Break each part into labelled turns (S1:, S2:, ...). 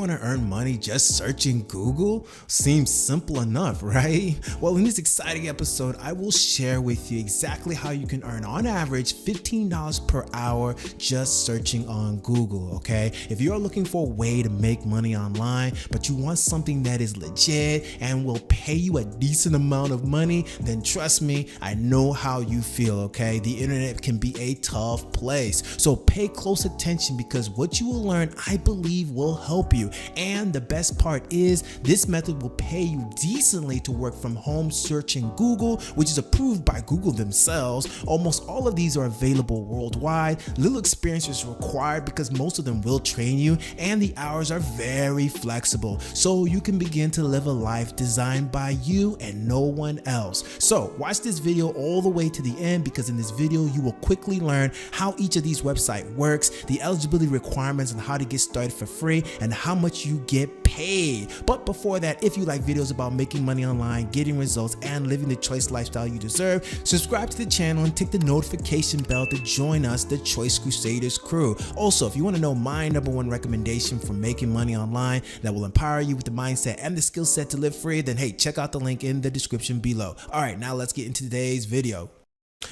S1: want to earn money just searching Google? Seems simple enough, right? Well, in this exciting episode, I will share with you exactly how you can earn on average $15 per hour just searching on Google, okay? If you're looking for a way to make money online, but you want something that is legit and will pay you a decent amount of money, then trust me, I know how you feel, okay? The internet can be a tough place. So pay close attention because what you will learn, I believe, will help you. And the best part is this method will pay you decently to work from home searching Google, which is approved by Google themselves. Almost all of these are available worldwide. Little experience is required because most of them will train you, and the hours are very flexible. So you can begin to live a life designed by you and no one else. So watch this video all the way to the end because in this video you will quickly learn how each of these websites works, the eligibility requirements and how to get started for free, and how much you get paid. But before that, if you like videos about making money online, getting results, and living the choice lifestyle you deserve, subscribe to the channel and tick the notification bell to join us, the Choice Crusaders crew. Also, if you want to know my #1 recommendation for making money online that will empower you with the mindset and the skill set to live free, then hey, check out the link in the description below. All right, now let's get into today's video.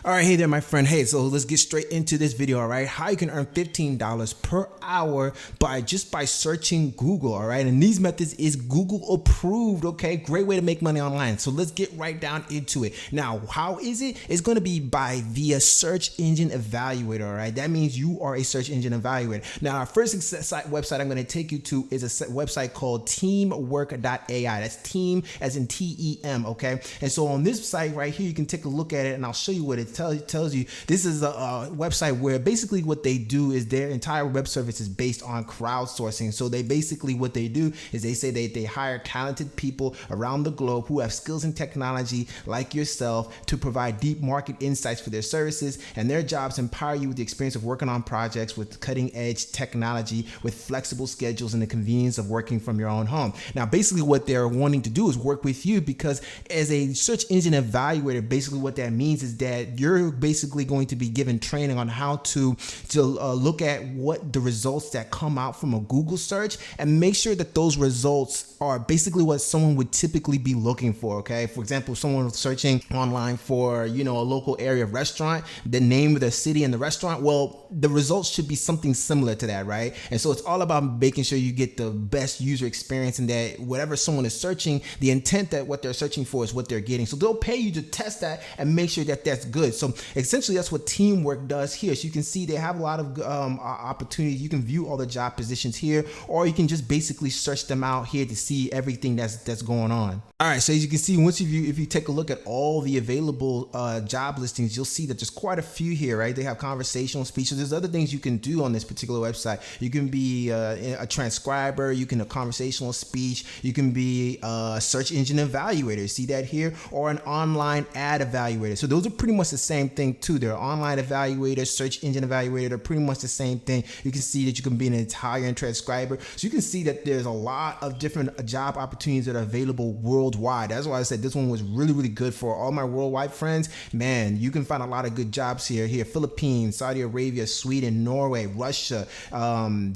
S1: All right, hey there, my friend. Hey, so let's get straight into this video, all right? How you can earn $15 per hour by searching Google, all right? And these methods is Google approved, okay? Great way to make money online. So let's get right down into it. Now, how is it? It's going to be via search engine evaluator, all right? That means you are a search engine evaluator. Now, our first website I'm going to take you to is a website called teamwork.ai. That's team as in TEM, okay? And so on this site right here, you can take a look at it and I'll show you what it tells you. This is a website where basically what they do is their entire web service is based on crowdsourcing. So they basically what they do is they say they hire talented people around the globe who have skills in technology like yourself to provide deep market insights for their services, and their jobs empower you with the experience of working on projects with cutting edge technology with flexible schedules and the convenience of working from your own home. Now basically what they're wanting to do is work with you because as a search engine evaluator, basically what that means is that you're basically going to be given training on how to look at what the results that come out from a Google search and make sure that those results are basically what someone would typically be looking for, okay? For example, if someone was searching online for, a local area restaurant, the name of the city and the restaurant, well, the results should be something similar to that, right? And so it's all about making sure you get the best user experience and that whatever someone is searching, the intent that what they're searching for is what they're getting. So they'll pay you to test that and make sure that that's good. So essentially that's what Teamwork does here. So you can see they have a lot of opportunities. You can view all the job positions here, or you can just basically search them out here to see everything that's going on. All right, so as you can see, if you take a look at all the available job listings, you'll see that there's quite a few here, right? They have conversational speech. So there's other things you can do on this particular website. You can be a transcriber, you can a conversational speech, you can be a search engine evaluator. See that here? Or an online ad evaluator. So those are pretty much the same thing too. They're online evaluator, search engine evaluator. They're pretty much the same thing. You can see that you can be an entire transcriber. So you can see that there's a lot of different job opportunities that are available worldwide. That's why I said this one was really, really good for all my worldwide friends. Man, you can find a lot of good jobs here. Philippines, Saudi Arabia, Sweden, Norway, Russia,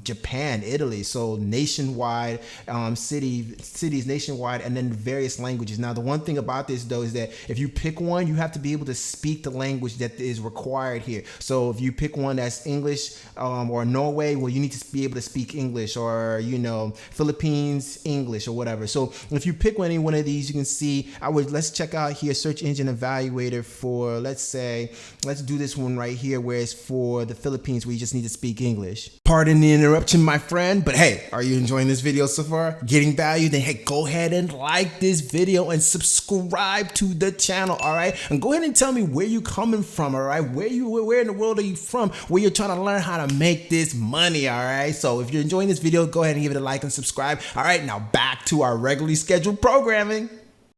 S1: Japan, Italy. So nationwide, cities nationwide, and then various languages. Now, the one thing about this though is that if you pick one, you have to be able to speak the language that is required here. So if you pick one that's English or Norway, well, you need to be able to speak English, or Philippines, English, or whatever. So if you pick any one of these, you can see let's check out here search engine evaluator for, let's do this one right here where it's for the Philippines where you just need to speak English. Pardon the interruption, my friend, but hey, are you enjoying this video so far? Getting value? Then hey, go ahead and like this video and subscribe to the channel, all right? And go ahead and tell me where you coming from, all right? Where in the world are you from? Where you're trying to learn how to make this money, all right? So if you're enjoying this video, go ahead and give it a like and subscribe. All right, now back to our regularly scheduled programming.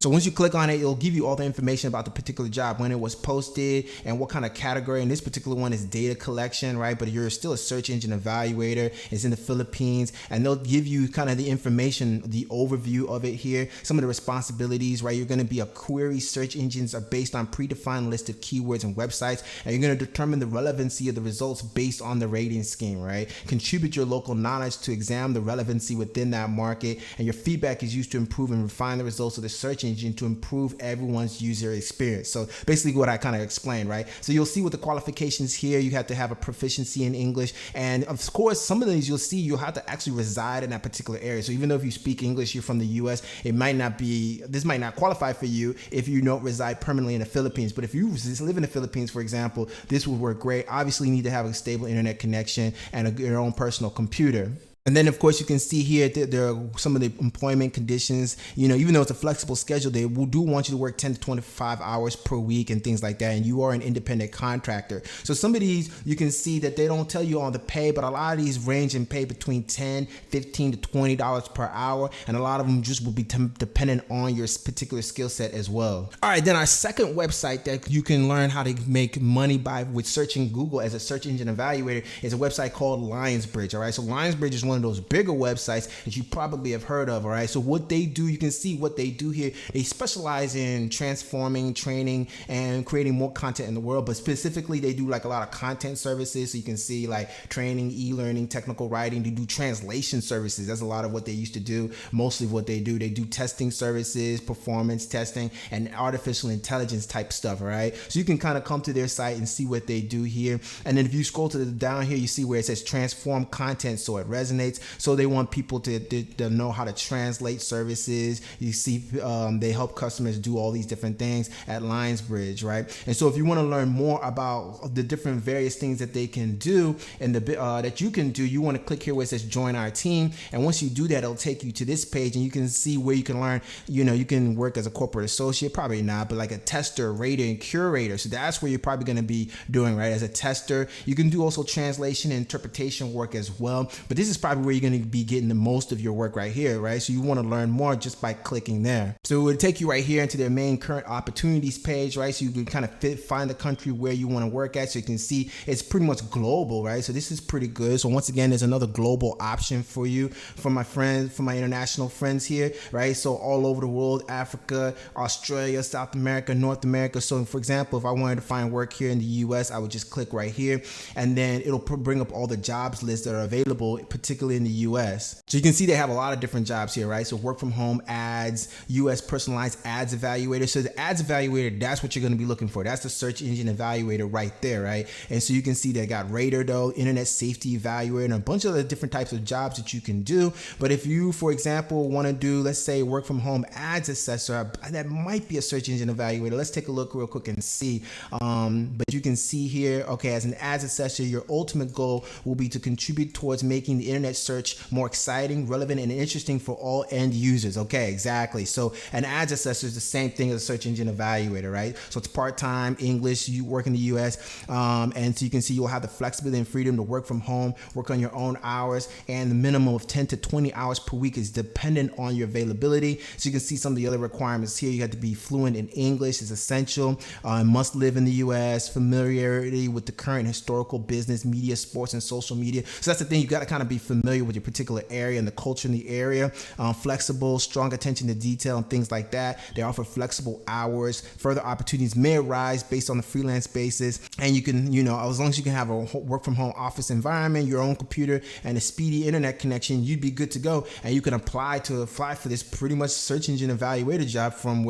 S1: So once you click on it, it'll give you all the information about the particular job, when it was posted and what kind of category. And this particular one is data collection, right? But you're still a search engine evaluator. It's in the Philippines, and they'll give you kind of the information, the overview of it here, some of the responsibilities, right? You're going to be a query. Search engines are based on predefined list of keywords and websites, and you're going to determine the relevancy of the results based on the rating scheme, right? Contribute your local knowledge to examine the relevancy within that market, and your feedback is used to improve and refine the results of the search engine to improve everyone's user experience. So basically what I kind of explained, right? So you'll see with the qualifications here, you have to have a proficiency in English, and of course some of these you'll see you'll have to actually reside in that particular area. So even though if you speak English, you're from the US, this might not qualify for you if you don't reside permanently in the Philippines. But if you just live in the Philippines, for example, this would work great. Obviously you need to have a stable internet connection and your own personal computer. And then, of course, you can see here that there are some of the employment conditions. Even though it's a flexible schedule, they do want you to work 10 to 25 hours per week and things like that. And you are an independent contractor. So some of these, you can see that they don't tell you on the pay, but a lot of these range in pay between $10, $15 to $20 per hour. And a lot of them just will be dependent on your particular skill set as well. All right, then our second website that you can learn how to make money with searching Google as a search engine evaluator is a website called Lionsbridge. All right, so Lionsbridge is one of those bigger websites that you probably have heard of. All right, so what they do, you can see what they do here. They specialize in transforming, training, and creating more content in the world, but specifically they do like a lot of content services. So you can see like training, e-learning, technical writing. They do translation services. That's a lot of what they used to do. Mostly what they do testing services, performance testing, and artificial intelligence type stuff. All right, so you can kind of come to their site and see what they do here. And then if you scroll to the down here, you see where it says transform content so it resonates. So they want people to know how to translate services. You see, they help customers do all these different things at Lionsbridge, right? And so if you want to learn more about the different various things that they can do and that you can do, you want to click here where it says join our team. And once you do that, it'll take you to this page and you can see where you can learn, you can work as a corporate associate, probably not, but like a tester, rater, and curator. So that's where you're probably going to be doing, right? As a tester, you can do also translation and interpretation work as well. But this is probably where you're going to be getting the most of your work right here, right? So you want to learn more just by clicking there. So it would take you right here into their main current opportunities page, right? So you can kind of find the country where you want to work at. So you can see it's pretty much global, right? So this is pretty good. So once again, there's another global option for you, for my friends, for my international friends here, right? So all over the world, Africa, Australia, South America, North America. So for example, if I wanted to find work here in the US, I would just click right here and then it'll bring up all the jobs lists that are available, particularly in the US. So you can see they have a lot of different jobs here, right? So work from home ads, US personalized ads evaluator. So the ads evaluator, that's what you're going to be looking for. That's the search engine evaluator right there, right? And so you can see they got Radar though, internet safety evaluator, and a bunch of other different types of jobs that you can do. But if you, for example, want to do, let's say, work from home ads assessor, that might be a search engine evaluator. Let's take a look real quick and see. But you can see here, okay, as an ads assessor, your ultimate goal will be to contribute towards making the internet search more exciting, relevant, and interesting for all end users. Okay, exactly. So an ads assessor is the same thing as a search engine evaluator, right? So it's part-time English, you work in the US, and so you can see you'll have the flexibility and freedom to work from home, work on your own hours, and the minimum of 10 to 20 hours per week is dependent on your availability. So you can see some of the other requirements here. You have to be fluent in English is essential, must live in the US, familiarity with the current historical, business, media, sports, and social media. So that's the thing, you got to kind of be familiar with your particular area and the culture in the area. Flexible, strong attention to detail and things like that. They offer flexible hours. Further opportunities may arise based on the freelance basis. And you can, as long as you can have a work from home office environment, your own computer, and a speedy internet connection, you'd be good to go. And you can apply for this pretty much search engine evaluator job from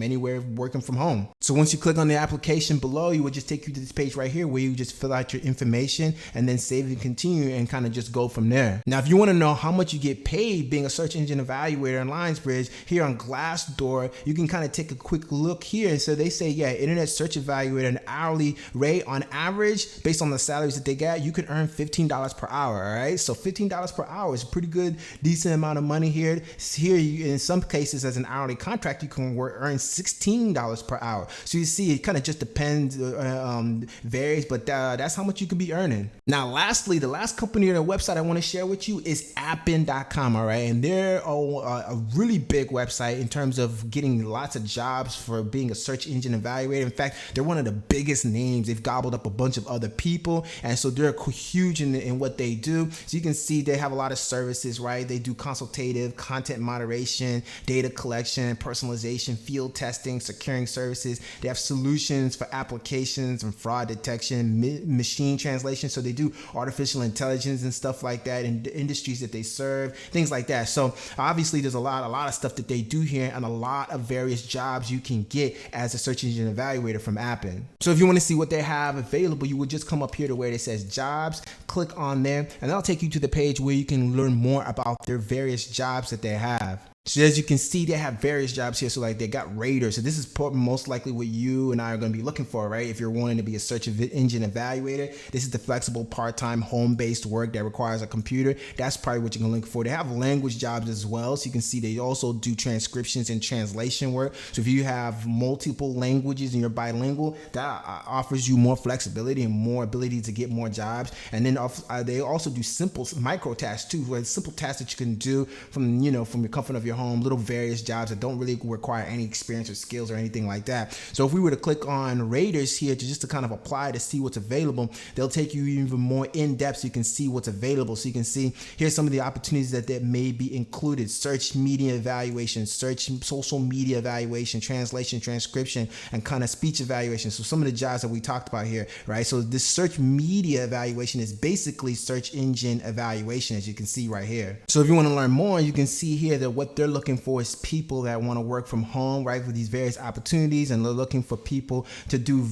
S1: anywhere working from home. So once you click on the application below, you would just take you to this page right here where you just fill out your information and then save and continue and kind of just go from there. Now, if you want to know how much you get paid being a search engine evaluator in Lionsbridge, here on Glassdoor, you can kind of take a quick look here. And so they say, yeah, internet search evaluator, an hourly rate on average, based on the salaries that they got, you could earn $15 per hour. All right. So $15 per hour is a pretty good, decent amount of money here. In some cases, as an hourly contract, you can earn $16 per hour. So you see, it kind of just depends, varies, but that's how much you could be earning. Now, lastly, the last company or the website I want to share share with you is appin.com, all right? And they're a really big website in terms of getting lots of jobs for being a search engine evaluator. In fact, they're one of the biggest names. They've gobbled up a bunch of other people, and so they're huge in what they do. So you can see they have a lot of services, right? They do consultative, content moderation, data collection, personalization, field testing, securing services. They have solutions for applications and fraud detection, machine translation. So they do artificial intelligence and stuff like that in the industries that they serve, things like that. So obviously there's a lot of stuff that they do here, and a lot of various jobs you can get as a search engine evaluator from Appin. So if you want to see what they have available, you would just come up here to where it says jobs, click on there, and that'll take you to the page where you can learn more about their various jobs that they have. So as you can see, they have various jobs here. So like they got raters. So this is most likely what you and I are going to be looking for, right? If you're wanting to be a search engine evaluator, this is the flexible part-time home-based work that requires a computer. That's probably what you're going to look for. They have language jobs as well. So you can see they also do transcriptions and translation work. So if you have multiple languages and you're bilingual, that offers you more flexibility and more ability to get more jobs. And then they also do simple micro tasks too, where simple tasks that you can do from your comfort of your home, little various jobs that don't really require any experience or skills or anything like that. So if we were to click on raters here to kind of apply to see what's available, they'll take you even more in depth so you can see what's available. So you can see here's some of the opportunities that may be included: search media evaluation, search social media evaluation, translation, transcription, and kind of speech evaluation. So some of the jobs that we talked about here, right? So this search media evaluation is basically search engine evaluation, as you can see right here. So if you want to learn more, you can see here that what they're looking for is people that want to work from home, right, for these various opportunities, and they're looking for people to do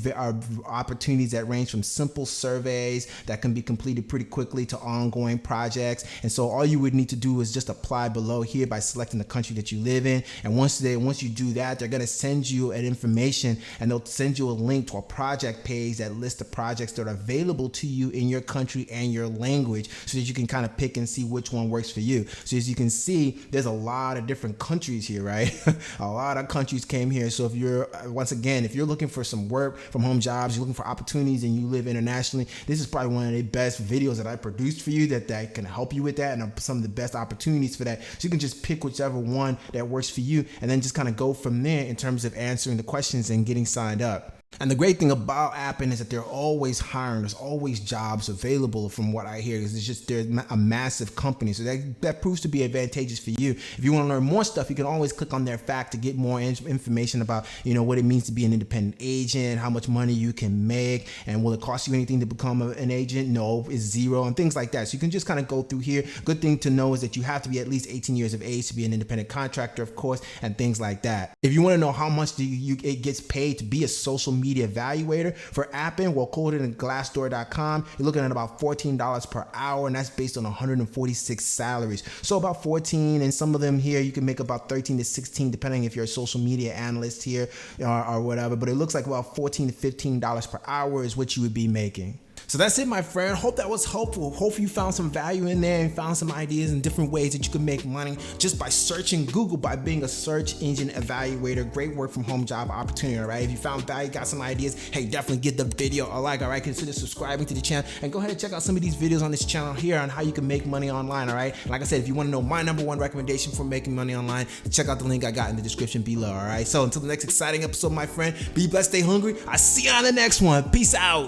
S1: opportunities that range from simple surveys that can be completed pretty quickly to ongoing projects. And so all you would need to do is just apply below here by selecting the country that you live in. And once you do that, they're going to send you an information, and they'll send you a link to a project page that lists the projects that are available to you in your country and your language, so that you can kind of pick and see which one works for you. So as you can see, there's a lot of different countries here, right? A lot of countries came here. So if you're looking for some work from home jobs, you're looking for opportunities, and you live internationally, this is probably one of the best videos that I produced for you that can help you with that, and some of the best opportunities for that. So you can just pick whichever one that works for you, and then just kind of go from there in terms of answering the questions and getting signed up. And the great thing about Appin is that they're always hiring. There's always jobs available, from what I hear, because they're a massive company. So that proves to be advantageous for you. If you want to learn more stuff, you can always click on their fact to get more information about, what it means to be an independent agent, how much money you can make, and will it cost you anything to become an agent? No, it's zero, and things like that. So you can just kind of go through here. Good thing to know is that you have to be at least 18 years of age to be an independent contractor, of course, and things like that. If you want to know how much it gets paid to be a social media evaluator for Appin, well, quote it in Glassdoor.com. You're looking at about $14 per hour, and that's based on 146 salaries. So about 14, and some of them here you can make about 13 to 16, depending if you're a social media analyst here or whatever. But it looks like about $14 to $15 per hour is what you would be making. So that's it, my friend. Hope that was helpful. Hope you found some value in there and found some ideas and different ways that you can make money just by searching Google, by being a search engine evaluator. Great work from home job opportunity, all right? If you found value, got some ideas, hey, definitely give the video a like, all right? Consider subscribing to the channel, and go ahead and check out some of these videos on this channel here on how you can make money online, all right? And like I said, if you want to know my #1 recommendation for making money online, check out the link I got in the description below, all right? So until the next exciting episode, my friend, be blessed, stay hungry. I'll see you on the next one. Peace out.